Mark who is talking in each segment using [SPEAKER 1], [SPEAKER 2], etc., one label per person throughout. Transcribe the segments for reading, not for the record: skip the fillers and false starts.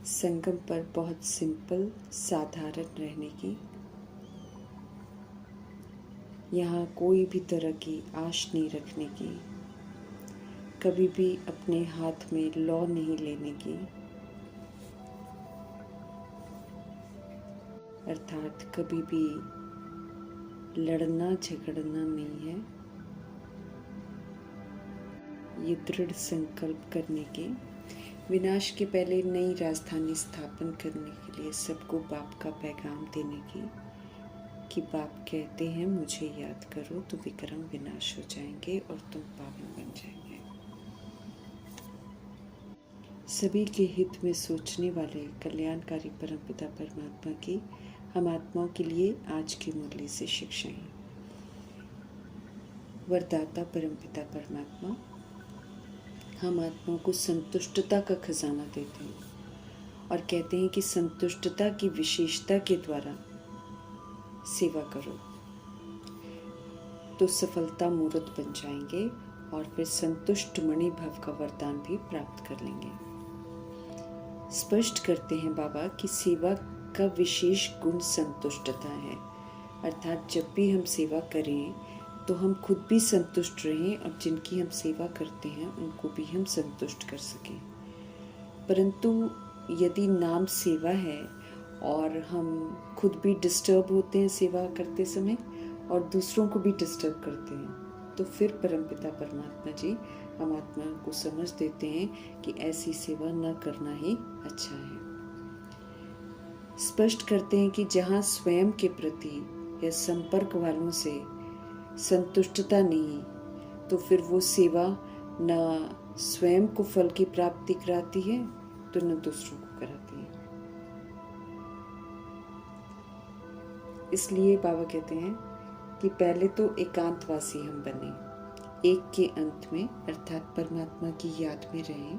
[SPEAKER 1] संगम पर बहुत सिंपल साधारण रहने की, यहाँ कोई भी तरह की आश नहीं रखने की, कभी भी अपने हाथ में लौ नहीं लेने की, अर्थात कभी भी लड़ना झगड़ना नहीं है। ये दृढ़ संकल्प करने के, विनाश के पहले नई राजधानी स्थापन करने के लिए सबको बाप का पैगाम देने की, कि बाप कहते हैं मुझे याद करो तो विक्रम विनाश हो जाएंगे और तुम पावन बन जाएंगे। सभी के हित में सोचने वाले कल्याणकारी परमपिता परमात्मा की हम आत्माओं के लिए आज की मुरली से शिक्षाएं। वरदाता परमपिता परमात्मा हम आत्माओं को संतुष्टता का खजाना देते हैं और कहते हैं कि संतुष्टता की विशेषता के द्वारा सेवा करो तो सफलता मूर्त बन जाएंगे और फिर संतुष्ट मणि भव का वरदान भी प्राप्त कर लेंगे। स्पष्ट करते हैं बाबा कि सेवा का विशेष गुण संतुष्टता है, अर्थात जब भी हम सेवा करें तो हम खुद भी संतुष्ट रहें और जिनकी हम सेवा करते हैं उनको भी हम संतुष्ट कर सकें। परंतु यदि नाम सेवा है और हम खुद भी डिस्टर्ब होते हैं सेवा करते समय और दूसरों को भी डिस्टर्ब करते हैं, तो फिर परमपिता परमात्मा जी हम आत्मा को समझ देते हैं कि ऐसी सेवा न करना ही अच्छा है। स्पष्ट करते हैं कि जहाँ स्वयं के प्रति या संपर्क वालों से संतुष्टता नहीं, तो फिर वो सेवा न स्वयं को फल की प्राप्ति कराती है तो न दूसरों को कराती है। इसलिए बाबा कहते हैं कि पहले तो एकांतवासी हम बने, एक के अंत में अर्थात परमात्मा की याद में रहें,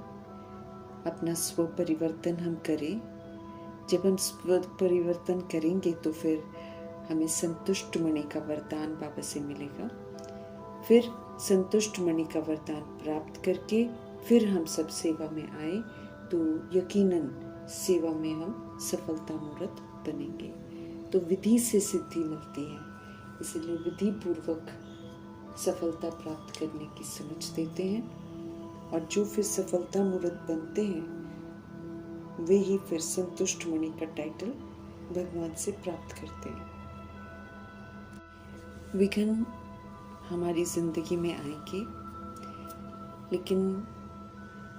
[SPEAKER 1] अपना स्व परिवर्तन हम करें। जब हम स्व परिवर्तन करेंगे तो फिर हमें संतुष्ट मणि का वरदान बाबा से मिलेगा। फिर संतुष्ट मणि का वरदान प्राप्त करके फिर हम सब सेवा में आए तो यकीनन सेवा में हम सफलता मूर्त बनेंगे। तो विधि से सिद्धि मिलती है, इसलिए विधि पूर्वक सफलता प्राप्त करने की समझ देते हैं और जो फिर सफलता मूर्त बनते हैं वे ही फिर संतुष्ट मणि का टाइटल भगवान से प्राप्त करते हैं। विघ्न हमारी जिंदगी में आएंगे, लेकिन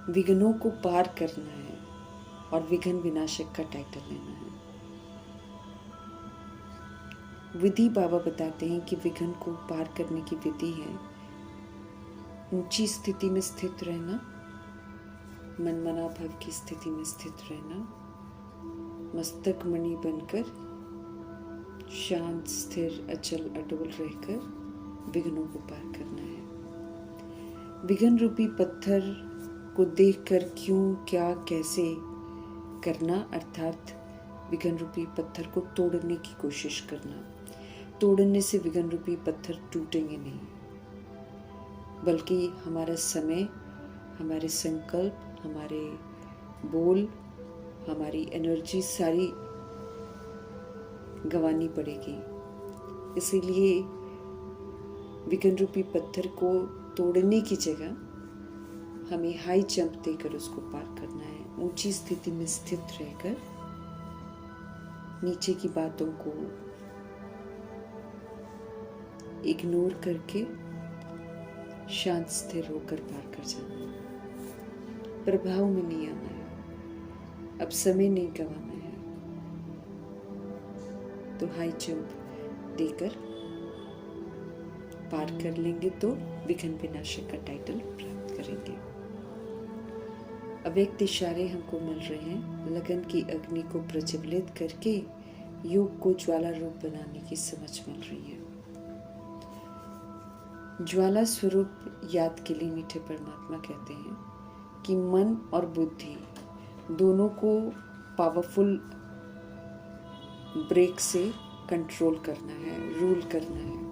[SPEAKER 1] विघ्नों को पार करना है और विघ्न विनाशक का टाइटल लेना है। विधि बाबा बताते हैं कि विघ्न को पार करने की विधि है ऊंची स्थिति में स्थित रहना, मनमना भव की स्थिति में स्थित रहना, मस्तक मणि बनकर शांत स्थिर अचल अटल रहकर विघ्नों को पार करना है। विघ्न रूपी पत्थर को देखकर क्यों क्या कैसे करना, अर्थात विघ्न रूपी पत्थर को तोड़ने की कोशिश करना। तोड़ने से विघ्न रूपी पत्थर टूटेंगे नहीं, बल्कि हमारा समय, हमारे संकल्प, हमारे बोल, हमारी एनर्जी सारी गंवानी पड़ेगी। इसीलिए विघ्न रूपी पत्थर को तोड़ने की जगह हमें हाई जंप देकर उसको पार करना है। ऊंची स्थिति में स्थित रहकर नीचे की बातों को इग्नोर करके शांत स्थिर होकर पार कर जाना है। प्रभाव में नहीं आना है, अब समय नहीं गंवाना है, तो हाई जंप देकर पार कर लेंगे तो विघ्न विनाशक का टाइटल प्राप्त करेंगे। अव्यक्त इशारे हमको मिल रहे हैं, लगन की अग्नि को प्रज्वलित करके योग को ज्वाला रूप बनाने की समझ मिल रही है। ज्वाला स्वरूप याद के लिए मीठे परमात्मा कहते हैं कि मन और बुद्धि दोनों को पावरफुल ब्रेक से कंट्रोल करना है, रूल करना है।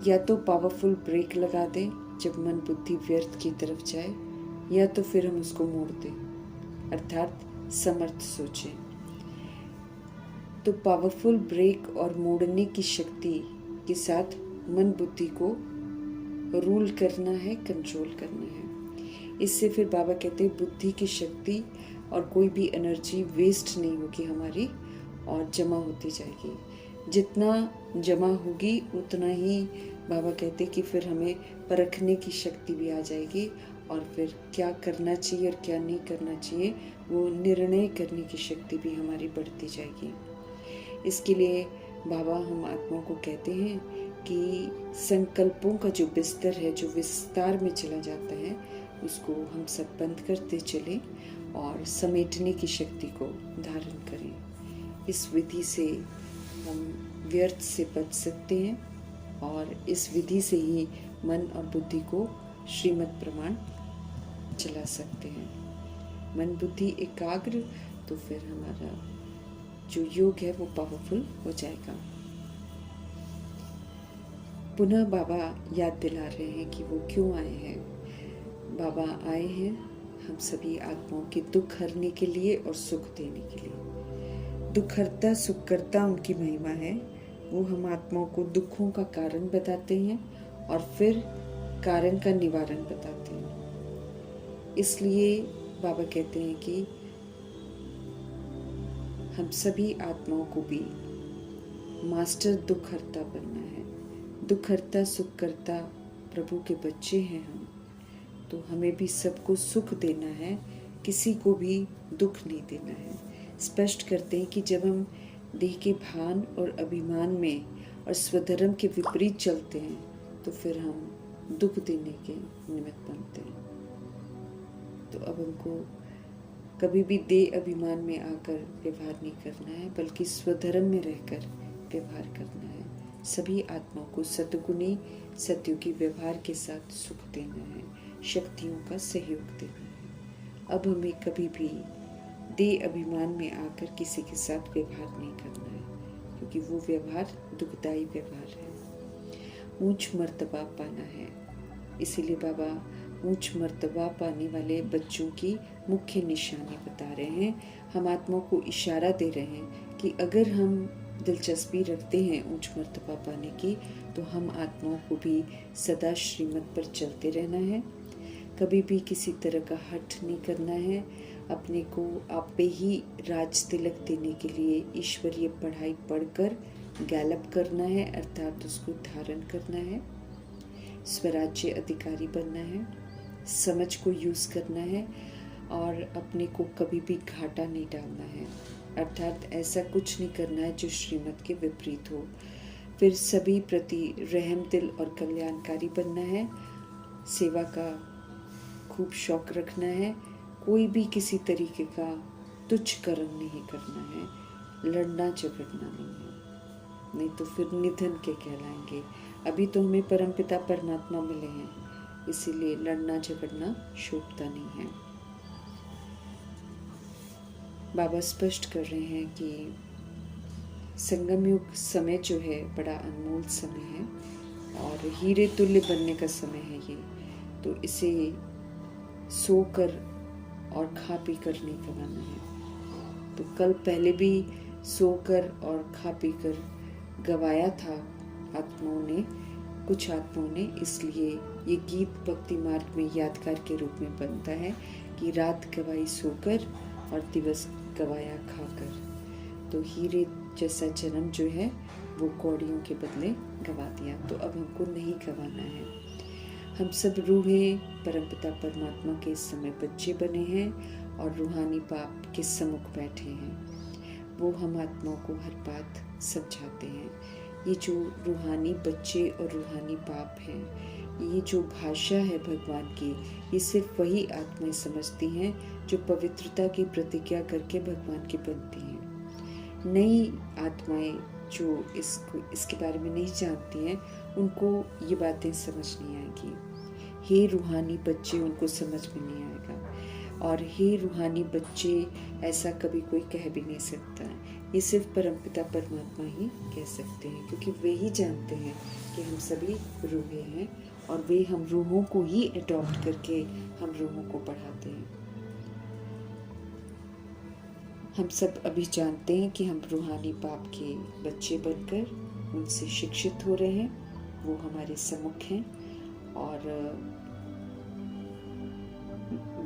[SPEAKER 1] या तो पावरफुल ब्रेक लगा दें जब मन बुद्धि व्यर्थ की तरफ जाए, या तो फिर हम उसको मोड़ दें अर्थात समर्थ सोचें। तो पावरफुल ब्रेक और मोड़ने की शक्ति के साथ मन बुद्धि को रूल करना है, कंट्रोल करना है। इससे फिर बाबा कहते हैं बुद्धि की शक्ति और कोई भी एनर्जी वेस्ट नहीं होगी हमारी और जमा होती जाएगी। जितना जमा होगी उतना ही बाबा कहते कि फिर हमें परखने की शक्ति भी आ जाएगी और फिर क्या करना चाहिए और क्या नहीं करना चाहिए वो निर्णय करने की शक्ति भी हमारी बढ़ती जाएगी। इसके लिए बाबा हम आत्माओं को कहते हैं कि संकल्पों का जो बिस्तर है, जो विस्तार में चला जाता है, उसको हम सब बंद करते चलें और समेटने की शक्ति को धारण करें। इस विधि से हम व्यर्थ से बच सकते हैं और इस विधि से ही मन और बुद्धि को श्रीमत प्रमाण चला सकते हैं। मन बुद्धि एकाग्र तो फिर हमारा जो योग है वो पावरफुल हो जाएगा। पुनः बाबा याद दिला रहे हैं कि वो क्यों आए हैं। बाबा आए हैं हम सभी आत्माओं के दुख हरने के लिए और सुख देने के लिए। दुख हरता सुख करता उनकी महिमा है। वो हम आत्माओं को दुखों का कारण बताते हैं और फिर कारण का निवारण बताते हैं। इसलिए बाबा कहते हैं कि हम सभी आत्माओं को भी मास्टर दुख हरता बनना है। दुख हरता सुख करता प्रभु के बच्चे हैं हम, तो हमें भी सबको सुख देना है, किसी को भी दुख नहीं देना है। स्पष्ट करते हैं कि जब हम देह के भान और अभिमान में और स्वधर्म के विपरीत चलते हैं तो फिर हम दुख देने के निमित्त बनते हैं। तो अब हमको कभी भी देह अभिमान में आकर व्यवहार नहीं करना है, बल्कि स्वधर्म में रहकर व्यवहार करना है। सभी आत्माओं को सद्गुणी सत्युगी व्यवहार के साथ सुख देना है, शक्तियों का सहयोग देना है। अब हमें कभी भी देह अभिमान में आकर किसी के साथ व्यवहार नहीं करना है, क्योंकि वो व्यवहार दुखदायी व्यवहार है। ऊंच मर्तबा पाना है, इसीलिए बाबा ऊंच मर्तबा पाने वाले बच्चों की मुख्य निशानी बता रहे हैं। हम आत्माओं को इशारा दे रहे हैं कि अगर हम दिलचस्पी रखते हैं ऊंच मर्तबा पाने की, तो हम आत्माओं को भी सदा श्रीमत पर चलते रहना है। कभी भी किसी तरह का हठ नहीं करना है। अपने को आप पे ही राज तिलक देने के लिए ईश्वरीय पढ़ाई पढ़कर गैलप करना है, अर्थात उसको धारण करना है। स्वराज्य अधिकारी बनना है, समझ को यूज़ करना है और अपने को कभी भी घाटा नहीं डालना है, अर्थात ऐसा कुछ नहीं करना है जो श्रीमत के विपरीत हो। फिर सभी प्रति रहम दिल और कल्याणकारी बनना है। सेवा का खूब शौक रखना है। कोई भी किसी तरीके का तुच्छ कर्म नहीं करना है। लड़ना झगड़ना नहीं है, नहीं तो फिर निधन के कहलाएंगे। अभी तो हमें परमपिता परमात्मा मिले हैं, इसीलिए लड़ना झगड़ना शोभता नहीं है। बाबा स्पष्ट कर रहे हैं कि संगम युग समय जो है बड़ा अनमोल समय है और हीरे तुल्य बनने का समय है ये। तो इसे सोकर और खा पी कर नहीं गंवाना है। तो कल पहले भी सोकर और खा पी कर गवाया था आत्माओं ने, कुछ आत्माओं ने। इसलिए ये गीत भक्ति मार्ग में यादगार के रूप में बनता है कि रात गवाई सोकर और दिवस गवाया खाकर। तो हीरे जैसा जन्म जो है वो कौड़ियों के बदले गवा दिया, तो अब हमको नहीं गवाना है। हम सब रूहें परमपिता परमात्मा के इस समय बच्चे बने हैं और रूहानी बाप के सम्मुख बैठे हैं। वो हम आत्माओं को हर बात समझाते हैं। ये जो रूहानी बच्चे और रूहानी बाप हैं, ये जो भाषा है भगवान की, ये सिर्फ वही आत्माएं समझती हैं जो पवित्रता की प्रतिज्ञा करके भगवान की बनती हैं। नई आत्माएं जो इसके बारे में नहीं जानती हैं, उनको ये बातें समझ नहीं आएगी। हे रूहानी बच्चे, उनको समझ में नहीं आएगा। और हे रूहानी बच्चे ऐसा कभी कोई कह भी नहीं सकता। ये सिर्फ परमपिता परमात्मा ही कह सकते हैं, क्योंकि वे ही जानते हैं कि हम सभी रूहें हैं और वे हम रूहों को ही अडॉप्ट करके हम रूहों को पढ़ाते हैं। हम सब अभी जानते हैं कि हम रूहानी बाप के बच्चे बनकर उनसे शिक्षित हो रहे हैं। वो हमारे सम्मुख हैं और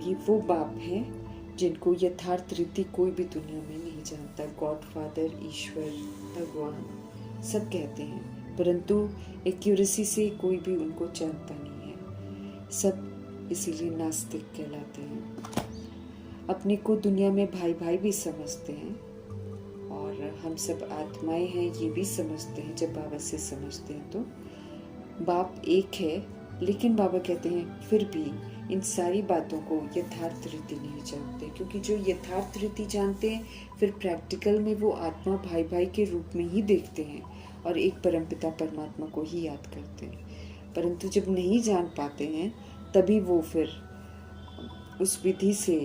[SPEAKER 1] ये वो बाप हैं जिनको यथार्थ रीति कोई भी दुनिया में नहीं जानता। गॉड फादर, ईश्वर, भगवान सब कहते हैं, परंतु एक्यूरेसी से कोई भी उनको जानता नहीं है। सब इसीलिए नास्तिक कहलाते हैं। अपने को दुनिया में भाई भाई भी समझते हैं और हम सब आत्माएं हैं ये भी समझते हैं। जब बाबा से समझते हैं तो बाप एक है, लेकिन बाबा कहते हैं फिर भी इन सारी बातों को यथार्थ रीति नहीं जानते, क्योंकि जो यथार्थ रीति जानते हैं फिर प्रैक्टिकल में वो आत्मा भाई भाई के रूप में ही देखते हैं और एक परमपिता परमात्मा को ही याद करते हैं। परंतु जब नहीं जान पाते हैं तभी वो फिर उस विधि से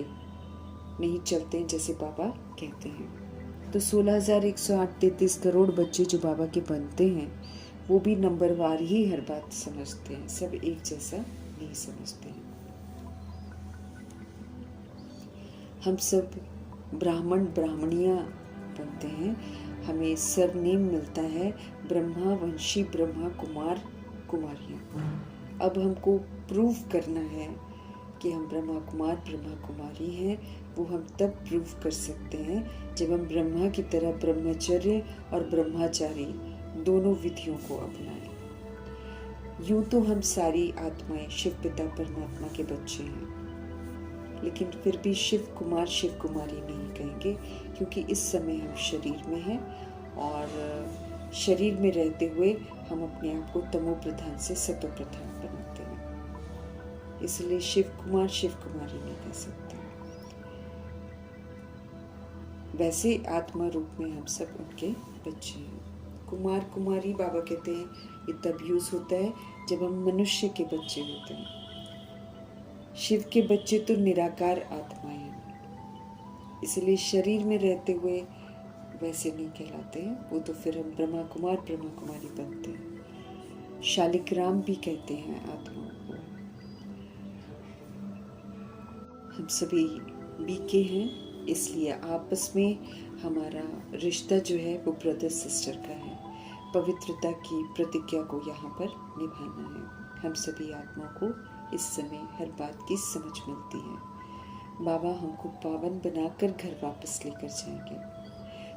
[SPEAKER 1] नहीं चलते हैं जैसे बाबा कहते हैं। तो 16,133 करोड़ बच्चे जो बाबा के बनते हैं वो भी नंबरवार ही हर बात समझते हैं, सब एक जैसा नहीं समझते हैं। हम सब ब्राह्मण ब्राह्मणियाँ बनते हैं, हमें सरनेम मिलता है ब्रह्मा वंशी, ब्रह्मा कुमार कुमारियाँ। अब हमको प्रूव करना है कि हम ब्रह्मा कुमार ब्रह्मा कुमारी हैं। वो हम तब प्रूव कर सकते हैं जब हम ब्रह्मा की तरह ब्रह्मचर्य और ब्रह्माचारी दोनों विधियों को अपनाएं। यूं तो हम सारी आत्माएं शिव पिता परमात्मा के बच्चे हैं, लेकिन फिर भी शिव कुमार शिव कुमारी नहीं कहेंगे, क्योंकि इस समय हम शरीर में हैं और शरीर में रहते हुए हम अपने आप को तमो प्रधान से सतो प्रधान बनाते हैं। इसलिए शिव कुमार शिव कुमारी नहीं कह सकते। वैसे आत्मा रूप में हम सब उनके बच्चे हैं। कुमार कुमारी बाबा कहते हैं ये तब यूज होता है जब हम मनुष्य के बच्चे होते हैं। शिव के बच्चे तो निराकार आत्माएं हैं, इसलिए शरीर में रहते हुए वैसे नहीं कहलाते हैं। वो तो फिर हम ब्रह्मा कुमार ब्रह्मा कुमारी बनते हैं। शालिग्राम भी कहते हैं आत्माओं को। हम सभी बीके हैं, इसलिए आपस में हमारा रिश्ता जो है वो ब्रदर सिस्टर का है। पवित्रता की प्रतिज्ञा को यहाँ पर निभाना है। हम सभी आत्माओं को इस समय हर बात की समझ मिलती है। बाबा हमको पावन बनाकर घर वापस लेकर जाएंगे,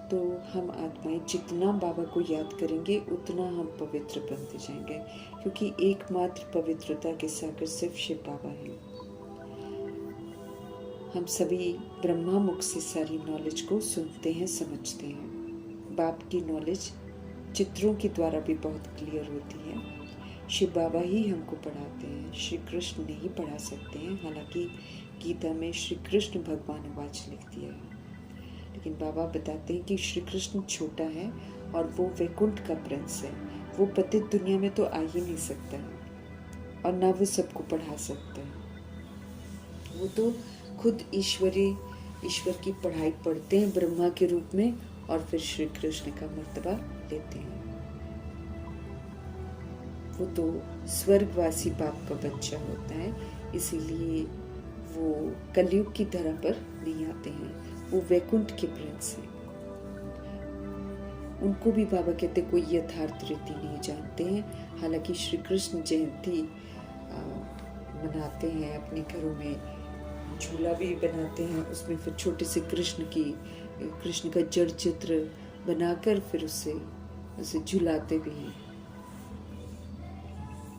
[SPEAKER 1] तो हम आत्माएं जितना बाबा को याद करेंगे उतना हम पवित्र बनते जाएंगे, क्योंकि एकमात्र पवित्रता के सागर सिर्फ शिव बाबा हैं। हम सभी ब्रह्मा मुख से सारी नॉलेज को सुनते हैं, समझते हैं। बाप की नॉलेज चित्रों के द्वारा भी बहुत क्लियर होती है। शिव बाबा ही हमको पढ़ाते हैं, श्री कृष्ण नहीं पढ़ा सकते हैं। हालांकि गीता में श्री कृष्ण भगवान वाच लिख दिया है, लेकिन बाबा बताते हैं कि श्री कृष्ण छोटा है और वो वैकुंठ का प्रिंस है। वो पतित दुनिया में तो आ ही नहीं सकता है और ना वो सबको पढ़ा सकता है। वो तो खुद ईश्वर की पढ़ाई पढ़ते हैं ब्रह्मा के रूप में और फिर श्री कृष्ण का मर्तबा लेते हैं। वो तो स्वर्गवासी बाप का बच्चा होता है, इसीलिए वो कलयुग की धरा पर नहीं आते हैं। वो वैकुंठ के प्रिंस हैं। उनको भी बाबा कहते कोई यथार्थ रीति नहीं जानते हैं। हालांकि श्री कृष्ण जयंती मनाते हैं, अपने घरों में झूला भी बनाते हैं, उसमें फिर छोटे से कृष्ण का जड़ चित्र बनाकर फिर उसे झुलाते भी हैं।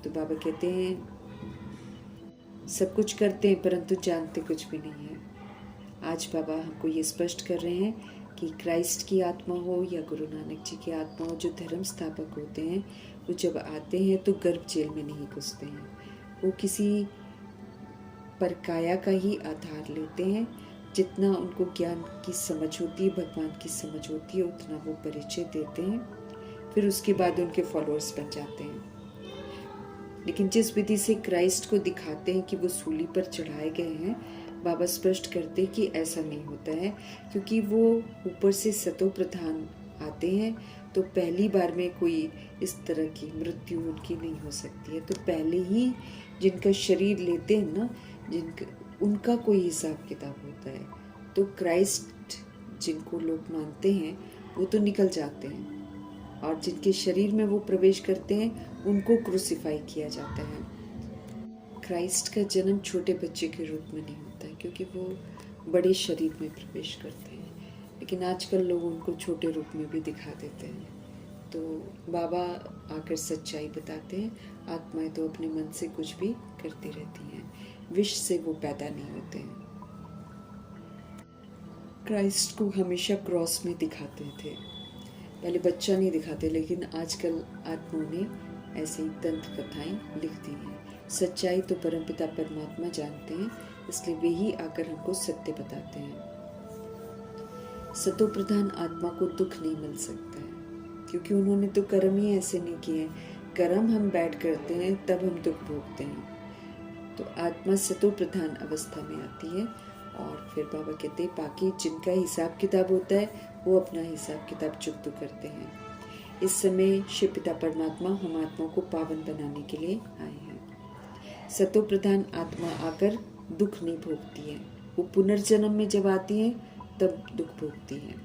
[SPEAKER 1] तो बाबा कहते हैं सब कुछ करते हैं परंतु जानते कुछ भी नहीं है। आज बाबा हमको ये स्पष्ट कर रहे हैं कि क्राइस्ट की आत्मा हो या गुरु नानक जी की आत्मा हो, जो धर्म स्थापक होते हैं, वो जब आते हैं तो गर्भ जेल में नहीं घुसते हैं। वो किसी पर काया का ही आधार लेते हैं। जितना उनको ज्ञान की समझ होती है, भगवान की समझ होती है, उतना वो परिचय देते हैं, फिर उसके बाद उनके फॉलोअर्स बन जाते हैं। लेकिन जिस विधि से क्राइस्ट को दिखाते हैं कि वो सूली पर चढ़ाए गए हैं, बाबा स्पष्ट करते कि ऐसा नहीं होता है, क्योंकि वो ऊपर से सतो प्रधान आते हैं, तो पहली बार में कोई इस तरह की मृत्यु उनकी नहीं हो सकती है। तो पहले ही जिनका शरीर लेते हैं ना, उनका कोई हिसाब किताब होता है। तो क्राइस्ट जिनको लोग मानते हैं वो तो निकल जाते हैं, और जिनके शरीर में वो प्रवेश करते हैं उनको क्रूसिफाई किया जाता है। क्राइस्ट का जन्म छोटे बच्चे के रूप में नहीं होता है, क्योंकि वो बड़े शरीर में प्रवेश करते हैं, लेकिन आजकल लोग उनको छोटे रूप में भी दिखा देते हैं। तो बाबा आकर सच्चाई बताते हैं, आत्माएं तो अपने मन से कुछ भी करती रहती हैं, विष से वो पैदा नहीं होते हैं। क्राइस्ट को हमेशा क्रॉस में दिखाते थे, पहले बच्चा नहीं दिखाते, लेकिन आजकल आत्माओं ने ऐसी दंत कथाएं लिख दी हैं। सच्चाई तो परमपिता परमात्मा जानते हैं, इसलिए वे ही आकर हमको सत्य बताते हैं। सतो प्रधान आत्मा को दुख नहीं मिल सकता है, क्योंकि उन्होंने तो कर्म ही ऐसे नहीं किए हैं। कर्म हम बैठ करते हैं तब हम दुख भोगते हैं। तो आत्मा सतो प्रधान अवस्था में आती है, और फिर बाबा कहते हैं बाकी जिनका हिसाब किताब होता है वो अपना हिसाब किताब चुकता करते हैं। इस समय शिव पिता परमात्मा हम आत्माओं को पावन बनाने के लिए आए हैं। सतो प्रधान आत्मा आकर दुख नहीं भोगती है, वो पुनर्जन्म में जब आती है तब दुख भोगती है।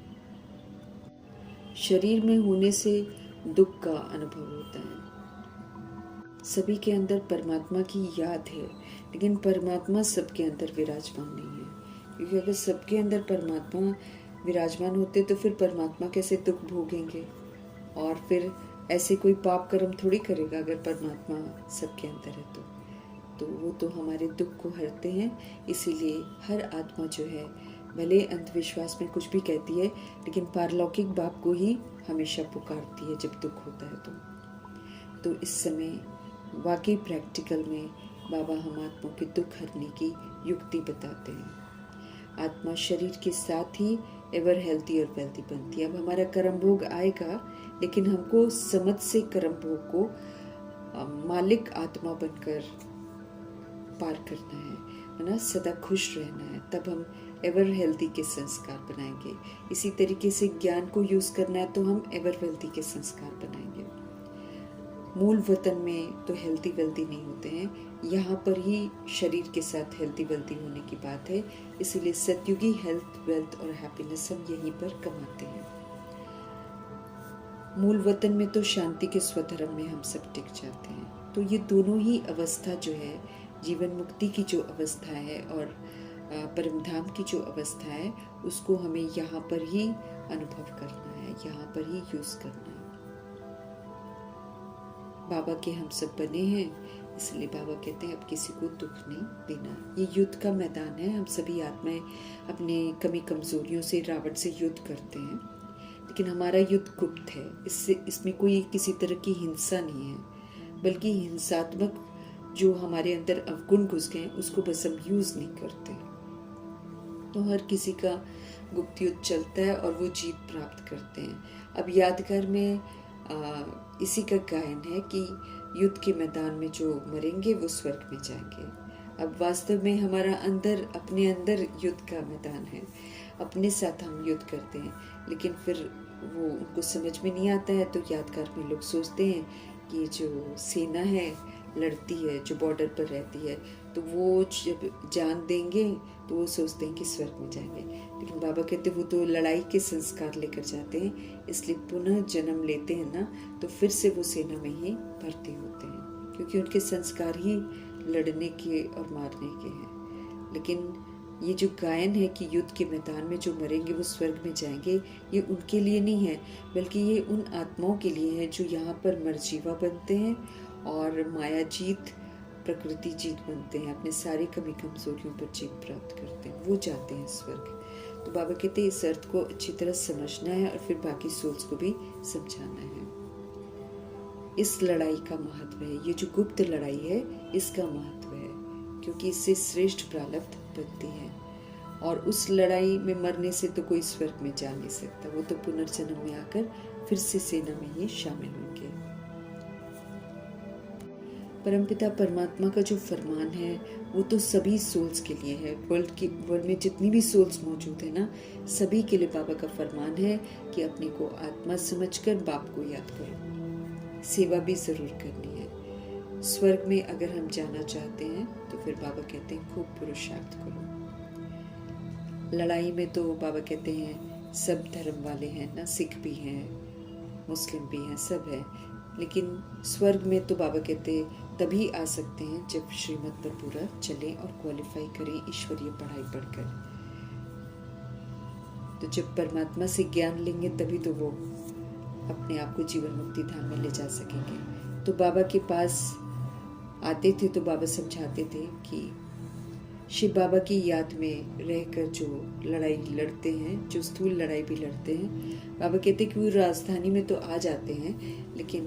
[SPEAKER 1] शरीर में होने से दुख का अनुभव होता है। सभी के अंदर परमात्मा की याद है, लेकिन परमात्मा सबके अंदर विराजमान नहीं है, क्योंकि अगर सबके अंदर परमात्मा विराजमान होते तो फिर परमात्मा कैसे दुख भोगेंगे, और फिर ऐसे कोई पाप कर्म थोड़ी करेगा अगर परमात्मा सबके अंदर है तो वो तो हमारे दुख को हरते हैं। इसीलिए हर आत्मा जो है भले अंधविश्वास में कुछ भी कहती है, लेकिन पारलौकिक बाप को ही हमेशा पुकारती है जब दुख होता है तो इस समय वाकई प्रैक्टिकल में बाबा हम आत्माओं के दुख हरने की युक्ति बताते हैं। आत्मा शरीर के साथ ही एवर हेल्थी और वेल्थी बनती है। अब हमारा कर्म भोग आएगा, लेकिन हमको समझ से कर्म भोग को मालिक आत्मा बनकर पार करना है ना, सदा खुश रहना है, तब हम एवर हेल्थी के संस्कार बनाएंगे। इसी तरीके से ज्ञान को यूज करना है तो हम एवर वेल्थी के संस्कार बनाएंगे। मूल वतन में तो हेल्थी वेल्थी नहीं होते हैं, यहाँ पर ही शरीर के साथ हेल्थी वेल्थी होने की बात है। इसीलिए सतयुगी हेल्थ वेल्थ और हैप्पीनेस हम यहीं पर कमाते हैं। मूल वतन में तो शांति के स्वधर्म में हम सब टिक जाते हैं। तो ये दोनों ही अवस्था जो है, जीवन मुक्ति की जो अवस्था है और परमधाम की जो अवस्था है, उसको हमें यहाँ पर ही अनुभव करना है, यहाँ पर ही यूज करना है। बाबा के हम सब बने हैं, इसलिए बाबा कहते हैं अब किसी को दुख नहीं देना। ये युद्ध का मैदान है। हम सभी आत्माएं अपने कमी कमजोरियों से रावण से युद्ध करते हैं, लेकिन हमारा युद्ध गुप्त है। इसमें कोई किसी तरह की हिंसा नहीं है, बल्कि हिंसात्मक जो हमारे अंदर अवगुण घुस गए उसको बस हम यूज नहीं करते। तो हर किसी का गुप्त युद्ध चलता है और वो जीत प्राप्त करते हैं। अब यादगार में इसी का गायन है कि युद्ध के मैदान में जो मरेंगे वो स्वर्ग में जाएंगे। अब वास्तव में हमारा अंदर अपने अंदर युद्ध का मैदान है, अपने साथ हम युद्ध करते हैं, लेकिन फिर वो उनको समझ में नहीं आता है। तो यादगार में लोग सोचते हैं कि जो सेना है लड़ती है, जो बॉर्डर पर रहती है, तो वो जब जान देंगे तो वो सोचते हैं कि स्वर्ग में जाएंगे। लेकिन बाबा कहते हैं वो तो लड़ाई के संस्कार लेकर जाते हैं, इसलिए पुनः जन्म लेते हैं ना, तो फिर से वो सेना में ही भर्ती होते हैं, क्योंकि उनके संस्कार ही लड़ने के और मारने के हैं। लेकिन ये जो गायन है कि युद्ध के मैदान में जो मरेंगे वो स्वर्ग में जाएंगे, ये उनके लिए नहीं है, बल्कि ये उन आत्माओं के लिए है जो यहाँ पर मरजीवा बनते हैं और माया जीत प्रकृति जीत बनते हैं, अपने सारी कमी कमजोरियों पर जीत प्राप्त करते हैं, वो जाते हैं स्वर्ग। तो बाबा कहते हैं इस अर्थ को अच्छी तरह समझना है और फिर बाकी सोल्स को भी समझाना है। इस लड़ाई का महत्व है, ये जो गुप्त लड़ाई है इसका महत्व है, क्योंकि इससे श्रेष्ठ प्रारब्ध बनती है। और उस लड़ाई में मरने से तो कोई स्वर्ग में जा नहीं सकता, वो तो पुनर्जन्म में आकर फिर से सेना में ही शामिल होंगे। परमपिता परमात्मा का जो फरमान है वो तो सभी सोल्स के लिए है। वर्ल्ड में जितनी भी सोल्स मौजूद है ना, सभी के लिए बाबा का फरमान है कि अपने को आत्मा समझकर बाप को याद करो, सेवा भी जरूर करनी है। स्वर्ग में अगर हम जाना चाहते हैं तो फिर बाबा कहते हैं खूब पुरुषार्थ करो। लड़ाई में तो बाबा कहते हैं सब धर्म वाले हैं ना, सिख भी हैं, मुस्लिम भी हैं, सब है। लेकिन स्वर्ग में तो बाबा कहते तभी आ सकते हैं जब श्रीमत पर पूरा चले और क्वालिफाई करें ईश्वरीय पढ़ाई पढ़कर। तो जब परमात्मा से ज्ञान लेंगे तभी तो वो अपने आप को जीवन मुक्ति धाम में ले जा सकेंगे। तो बाबा के पास आते थे तो बाबा समझाते थे कि शिव बाबा की याद में रहकर जो लड़ाई लड़ते हैं, जो स्थूल लड़ाई भी लड़ते हैं, बाबा कहते कि वो राजधानी में तो आ जाते हैं लेकिन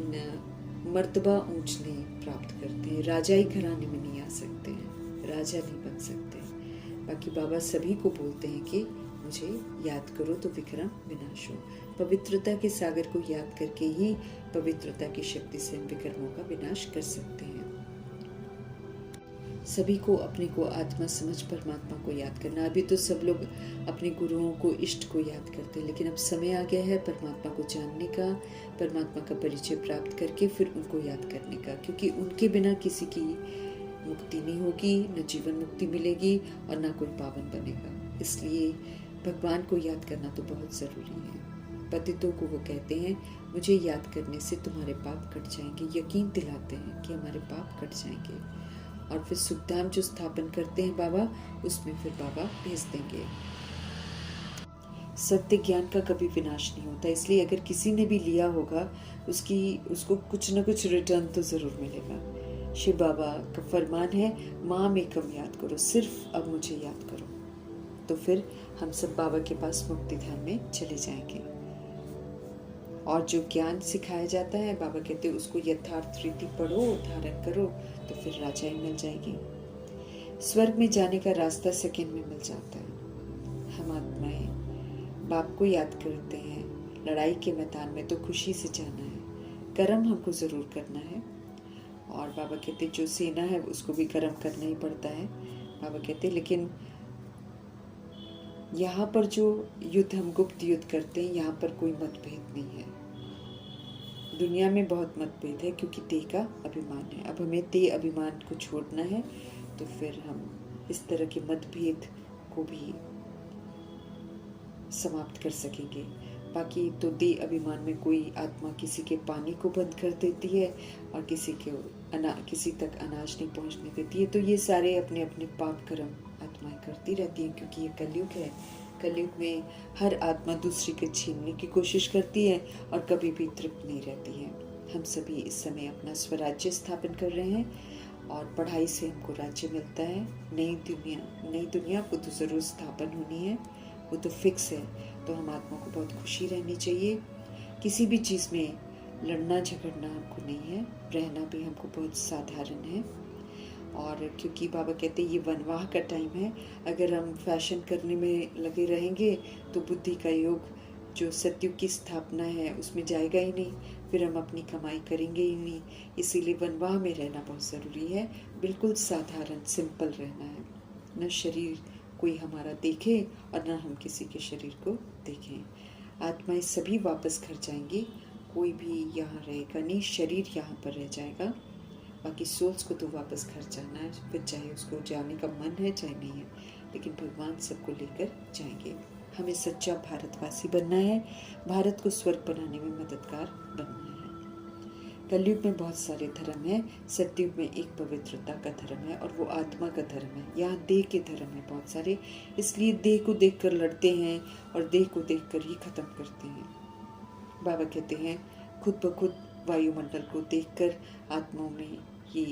[SPEAKER 1] मर्तबा ऊंच नहीं प्राप्त करते हैं, राजाई घराने में नहीं आ सकते हैं, राजा नहीं बन सकते। बाकी बाबा सभी को बोलते हैं कि मुझे याद करो तो विक्रम विनाश हो। पवित्रता के सागर को याद करके ही पवित्रता की शक्ति से हम विक्रमों का विनाश कर सकते हैं। सभी को अपने को आत्मा समझ परमात्मा को याद करना। अभी तो सब लोग अपने गुरुओं को, इष्ट को याद करते हैं, लेकिन अब समय आ गया है परमात्मा को जानने का, परमात्मा का परिचय प्राप्त करके फिर उनको याद करने का, क्योंकि उनके बिना किसी की मुक्ति नहीं होगी, न जीवन मुक्ति मिलेगी और न कोई पावन बनेगा। इसलिए भगवान को याद करना तो बहुत ज़रूरी है। पतितों को वो कहते हैं मुझे याद करने से तुम्हारे पाप कट जाएंगे, यकीन दिलाते हैं कि हमारे पाप कट जाएंगे। और फिर सुखधाम जो स्थापन करते हैं बाबा, उसमें फिर बाबा भेज देंगे। सत्य ज्ञान का कभी विनाश नहीं होता, इसलिए अगर किसी ने भी लिया होगा उसको कुछ न कुछ रिटर्न तो ज़रूर मिलेगा। शिव बाबा का फरमान है माम एकम याद करो, सिर्फ अब मुझे याद करो। तो फिर हम सब बाबा के पास मुक्ति धाम में चले जाएंगे। और जो ज्ञान सिखाया जाता है बाबा कहते हैं उसको यथार्थ रीति पढ़ो, धारण करो, तो फिर राजाई मिल जाएगी। स्वर्ग में जाने का रास्ता सेकंड में मिल जाता है। हम आत्माएं बाप को याद करते हैं, लड़ाई के मैदान में तो खुशी से जाना है, कर्म हमको जरूर करना है। और बाबा कहते जो सेना है उसको भी कर्म करना ही पड़ता है। बाबा कहते लेकिन यहाँ पर जो युद्ध हम गुप्त युद्ध करते हैं, यहाँ पर कोई मतभेद नहीं है। दुनिया में बहुत मतभेद है क्योंकि देह का अभिमान है। अब हमें देह अभिमान को छोड़ना है, तो फिर हम इस तरह के मतभेद को भी समाप्त कर सकेंगे। बाकी तो देह अभिमान में कोई आत्मा किसी के पानी को बंद कर देती है और किसी तक अनाज नहीं पहुंचने देती है, तो ये सारे अपने अपने पाप कर्म आत्माएं करती रहती हैं, क्योंकि ये कलयुग है। कलयुग में हर आत्मा दूसरी को छीनने की कोशिश करती है और कभी भी तृप्त नहीं रहती है। हम सभी इस समय अपना स्वराज्य स्थापन कर रहे हैं और पढ़ाई से हमको राज्य मिलता है। नई दुनिया को तो ज़रूर स्थापन होनी है, वो तो फिक्स है। तो हम आत्मा को बहुत खुशी रहनी चाहिए। किसी भी चीज़ में लड़ना झगड़ना हमको नहीं है, रहना भी हमको बहुत साधारण है। और क्योंकि बाबा कहते हैं ये वनवाह का टाइम है, अगर हम फैशन करने में लगे रहेंगे तो बुद्धि का योग जो सतयुग की स्थापना है उसमें जाएगा ही नहीं, फिर हम अपनी कमाई करेंगे ही नहीं। इसीलिए वनवाह में रहना बहुत ज़रूरी है। बिल्कुल साधारण सिंपल रहना है, न शरीर कोई हमारा देखे और न हम किसी के शरीर को देखें। आत्माएं सभी वापस घर जाएंगी, कोई भी यहाँ रहेगा नहीं, शरीर यहाँ पर रह जाएगा। बाकी सोल्स को तो वापस घर जाना है, फिर चाहे उसको जाने का मन है चाहे नहीं है, लेकिन भगवान सबको लेकर जाएंगे। हमें सच्चा भारतवासी बनना है, भारत को स्वर्ग बनाने में मददगार बनना है। कलयुग में बहुत सारे धर्म हैं, सतयुग में एक पवित्रता का धर्म है और वो आत्मा का धर्म है। यहाँ देह के धर्म है बहुत सारे, इसलिए देह को देखकर लड़ते हैं और देह को देखकर ही खत्म करते हैं। बाबा कहते हैं खुद ब खुद वायुमंडल को देखकर आत्माओं में ये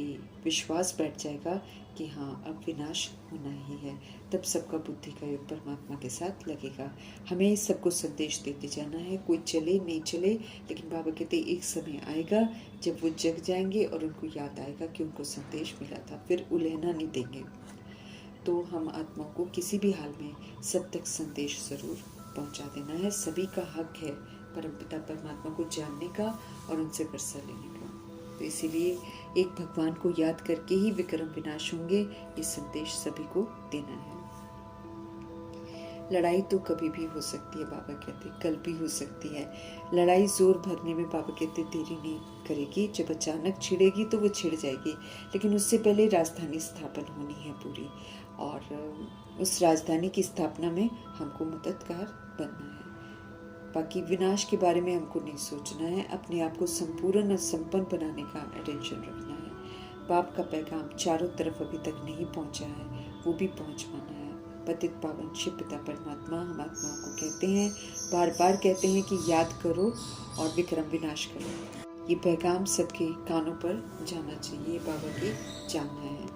[SPEAKER 1] विश्वास बैठ जाएगा कि हाँ अब विनाश होना ही है। तब सबका बुद्धि का योग परमात्मा के साथ लगेगा। हमें इस सबको संदेश देते जाना है, कोई चले नहीं चले, लेकिन बाबा कहते एक समय आएगा जब वो जग जाएंगे और उनको याद आएगा कि उनको संदेश मिला था, फिर उलहना नहीं देंगे। तो हम आत्मा को किसी भी हाल में सब तक संदेश ज़रूर पहुंचा देना है। सभी का हक है परमपिता परमात्मा को जानने का और उनसे वर्षा लेने का। तो इसीलिए एक भगवान को याद करके ही विक्रम विनाश होंगे, ये संदेश सभी को देना है। लड़ाई तो कभी भी हो सकती है, बाबा कहते कल भी हो सकती है। लड़ाई जोर भरने में बाबा कहते देरी नहीं करेगी, जब अचानक छिड़ेगी तो वो छिड़ जाएगी, लेकिन उससे पहले राजधानी स्थापन होनी है पूरी, और उस राजधानी की स्थापना में हमको मददगार बनना है। बाकी विनाश के बारे में हमको नहीं सोचना है, अपने आप को संपूर्ण और संपन्न बनाने का अटेंशन रखना है। बाप का पैगाम चारों तरफ अभी तक नहीं पहुंचा है, वो भी पहुंचवाना है। पतित पावन शिव पिता परमात्मा हम आत्माओं को कहते हैं, बार बार कहते हैं कि याद करो और विक्रम विनाश करो। ये पैगाम सबके कानों पर जाना चाहिए, बाबा के जानना है।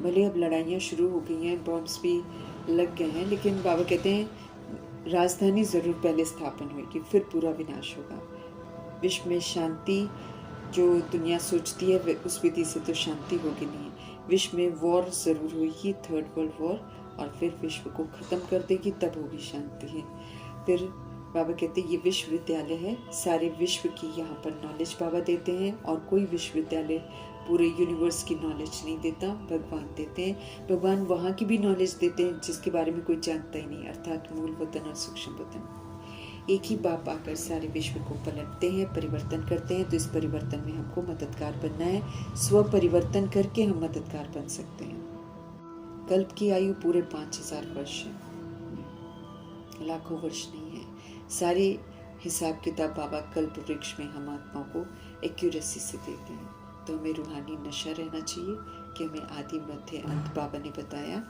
[SPEAKER 1] भले अब लड़ाइयाँ शुरू हो गई हैं, बॉम्ब्स भी लग गए हैं, लेकिन बाबा कहते हैं राजधानी ज़रूर पहले स्थापन होगी, फिर पूरा विनाश होगा। विश्व में शांति जो दुनिया सोचती है उस विधि से तो शांति होगी नहीं। विश्व में वॉर ज़रूर होगी, थर्ड वर्ल्ड वॉर, और फिर विश्व को ख़त्म कर देगी, तब होगी शांति है। फिर बाबा कहते हैं ये विश्वविद्यालय है, सारे विश्व की यहाँ पर नॉलेज बाबा देते हैं, और कोई विश्वविद्यालय पूरे यूनिवर्स की नॉलेज नहीं देता, भगवान देते हैं। भगवान वहाँ की भी नॉलेज देते हैं जिसके बारे में कोई जानता ही नहीं, अर्थात मूल वतन और सूक्ष्म वतन। एक ही बाप आकर सारे विश्व को पलटते हैं, परिवर्तन करते हैं। तो इस परिवर्तन में हमको मददगार बनना है, स्व परिवर्तन करके हम मददगार बन सकते हैं। कल्प की आयु पूरे 5000 वर्ष है, लाखों वर्ष नहीं है। सारे हिसाब किताब बाबा कल्प वृक्ष में हम आत्माओं को एक्यूरेसी से देते हैं। तो हमें रूहानी नशा रहना चाहिए कि हमें आदि मध्य अंत बाबा ने बताया,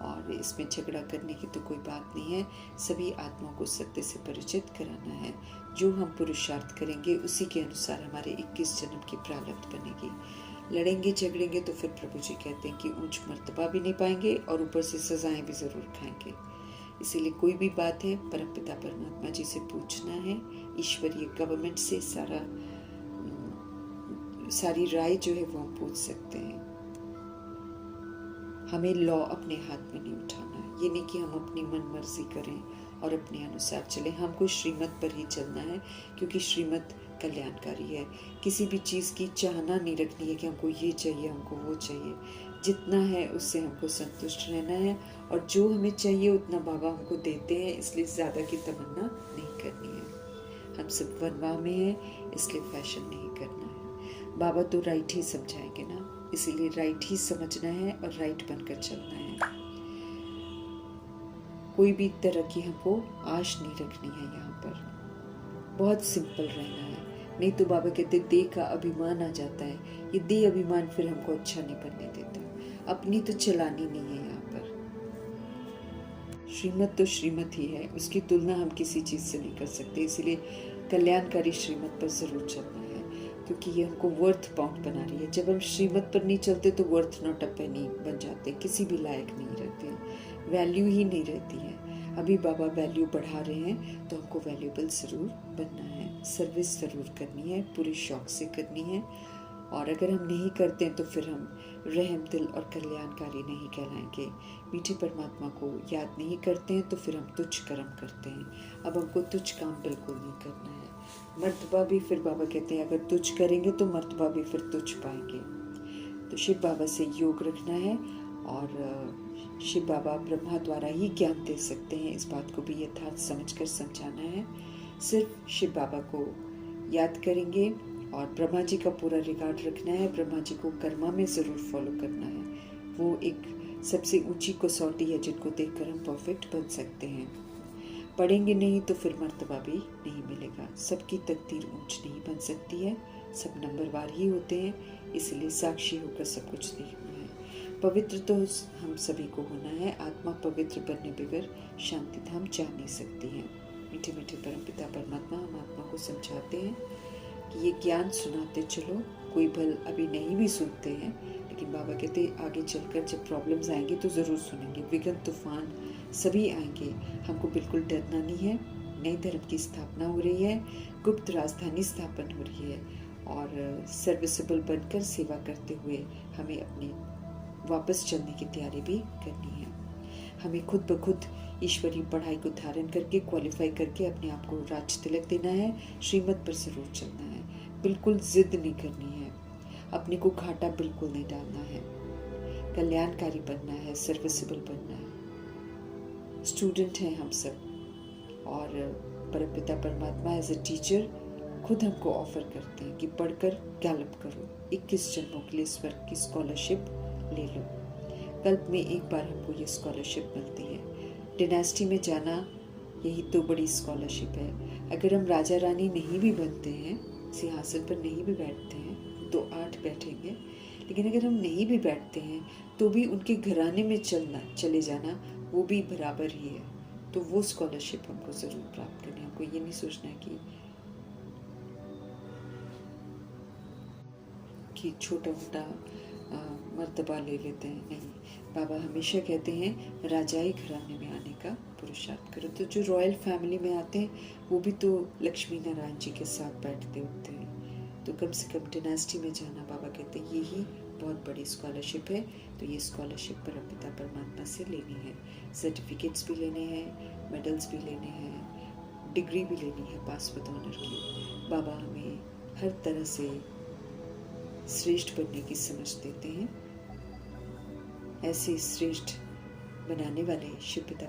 [SPEAKER 1] और इसमें झगड़ा करने की तो कोई बात नहीं है। सभी आत्माओं को सत्य से परिचित कराना है। जो हम पुरुषार्थ करेंगे उसी के अनुसार हमारे 21 जन्म की प्रारब्ध बनेगी। लड़ेंगे झगड़ेंगे तो फिर प्रभु जी कहते हैं कि ऊंच मर्तबा भी नहीं पाएंगे और ऊपर से सजाएं भी ज़रूर खाएंगे। इसीलिए कोई भी बात है परमपिता परमात्मा जी से पूछना है, ईश्वरीय गवर्नमेंट से सारी राय जो है वो हम पूछ सकते हैं। हमें लॉ अपने हाथ में नहीं उठाना है। ये नहीं कि हम अपनी मन मर्जी करें और अपने अनुसार चलें। हमको श्रीमत पर ही चलना है, क्योंकि श्रीमत कल्याणकारी है। किसी भी चीज़ की चाहना नहीं रखनी है कि हमको ये चाहिए, हमको वो चाहिए। जितना है उससे हमको संतुष्ट रहना है, और जो हमें चाहिए उतना बाबा हमको देते हैं, इसलिए ज़्यादा की तमन्ना नहीं करनी है। हम सब वनवा में हैं, इसलिए फैशन नहीं करना है। बाबा तो राइट ही समझाएंगे ना, इसीलिए राइट ही समझना है और राइट बनकर चलना है। कोई भी तरह की हमको आश नहीं रखनी है। यहाँ पर बहुत सिंपल रहना है, नहीं तो बाबा कहते देह का अभिमान आ जाता है। ये देह अभिमान फिर हमको अच्छा नहीं बनने देता। अपनी तो चलानी नहीं है। यहाँ पर श्रीमत तो श्रीमत ही है, उसकी तुलना हम किसी चीज़ से नहीं कर सकते। इसीलिए कल्याणकारी श्रीमत पर ज़रूर चलना है, क्योंकि ये हमको वर्थ बाउंड बना रही है। जब हम श्रीमत पर नहीं चलते तो वर्थ नॉट अ पेनी बन जाते, किसी भी लायक नहीं रहते, वैल्यू ही नहीं रहती है। अभी बाबा वैल्यू बढ़ा रहे हैं, तो हमको वैल्यूएबल ज़रूर बनना है, सर्विस ज़रूर करनी है, पूरे शौक से करनी है। और अगर हम नहीं करते हैं तो फिर हम रहम दिल और कल्याणकारी नहीं कहलाएंगे। मीठे परमात्मा को याद नहीं करते हैं तो फिर हम तुच्छ कर्म करते हैं। अब हमको तुच्छ काम बिल्कुल नहीं करना है। मर्तबा भी फिर बाबा कहते हैं अगर तुच्छ करेंगे तो मर्तबा भी फिर तुच्छ पाएंगे। तो शिव बाबा से योग रखना है, और शिव बाबा ब्रह्मा द्वारा ही ज्ञान दे सकते हैं। इस बात को भी यथार्थ समझकर समझाना है। सिर्फ शिव बाबा को याद करेंगे और ब्रह्मा जी का पूरा रिकॉर्ड रखना है। ब्रह्मा जी को कर्मा में ज़रूर फॉलो करना है। वो एक सबसे ऊंची कसौटी है जिनको देखकर हम परफेक्ट बन सकते हैं। पढ़ेंगे नहीं तो फिर मर्तबा भी नहीं मिलेगा। सबकी तकदीर ऊंच नहीं बन सकती है, सब नंबरवार ही होते हैं। इसलिए साक्षी होकर सब कुछ देखना है। पवित्र तो हम सभी को होना है। आत्मा पवित्र बनने बगैर शांति धाम जा नहीं सकती है। मीठे मीठे परमपिता परमात्मा हम आत्मा को समझाते हैं कि ये ज्ञान सुनाते चलो। कोई भल अभी नहीं भी सुनते हैं, लेकिन बाबा कहते आगे चलकर जब प्रॉब्लम्स आएंगी तो ज़रूर सुनेंगे। विघ्न तूफान सभी आएंगे, हमको बिल्कुल डरना नहीं है। नए धर्म की स्थापना हो रही है, गुप्त राजधानी स्थापन हो रही है, और सर्विसेबल बनकर सेवा करते हुए हमें अपने वापस चलने की तैयारी भी करनी है। हमें खुद ब खुद ईश्वरीय पढ़ाई को धारण करके क्वालिफाई करके अपने आप को राज तिलक देना है। श्रीमत पर ज़रूर चलना है, बिल्कुल जिद नहीं करनी है, अपने को घाटा बिल्कुल नहीं डालना है। कल्याणकारी बनना है, सर्विसेबल बनना है। स्टूडेंट हैं हम सब, और परमपिता परमात्मा एज ए टीचर खुद हमको ऑफर करते हैं कि पढ़कर गैलप करो, 21 जन्मों के लिए स्वर्ग की स्कॉलरशिप ले लो। कल्प में एक बार हमको ये स्कॉलरशिप मिलती है। डिनेस्टी में जाना यही तो बड़ी स्कॉलरशिप है। अगर हम राजा रानी नहीं भी बनते हैं, सिंहासन पर नहीं भी बैठते हैं, तो 8 बैठेंगे, लेकिन अगर हम नहीं भी बैठते हैं तो भी उनके घराने में चले जाना वो भी बराबर ही है। तो वो स्कॉलरशिप हमको ज़रूर प्राप्त करनी है। हमको ये नहीं सोचना है कि छोटा मोटा मर्तबा ले लेते हैं। नहीं, बाबा हमेशा कहते हैं राजाई घराने में आने का पुरुषार्थ करो। तो जो रॉयल फैमिली में आते हैं वो भी तो लक्ष्मी नारायण जी के साथ बैठते उठते हैं। तो कम से कम डिनास्टी में जाना, बाबा कहते हैं यही बहुत बड़ी स्कॉलरशिप है। तो ये स्कॉलरशिप परमपिता परमात्मा से लेनी है। सर्टिफिकेट्स भी लेने हैं, मेडल्स भी लेने हैं, डिग्री भी लेनी है पास विद ऑनर की। बाबा हमें हर तरह से श्रेष्ठ बनने की समझ देते हैं। ऐसे श्रेष्ठ बनाने वाले शिव पिता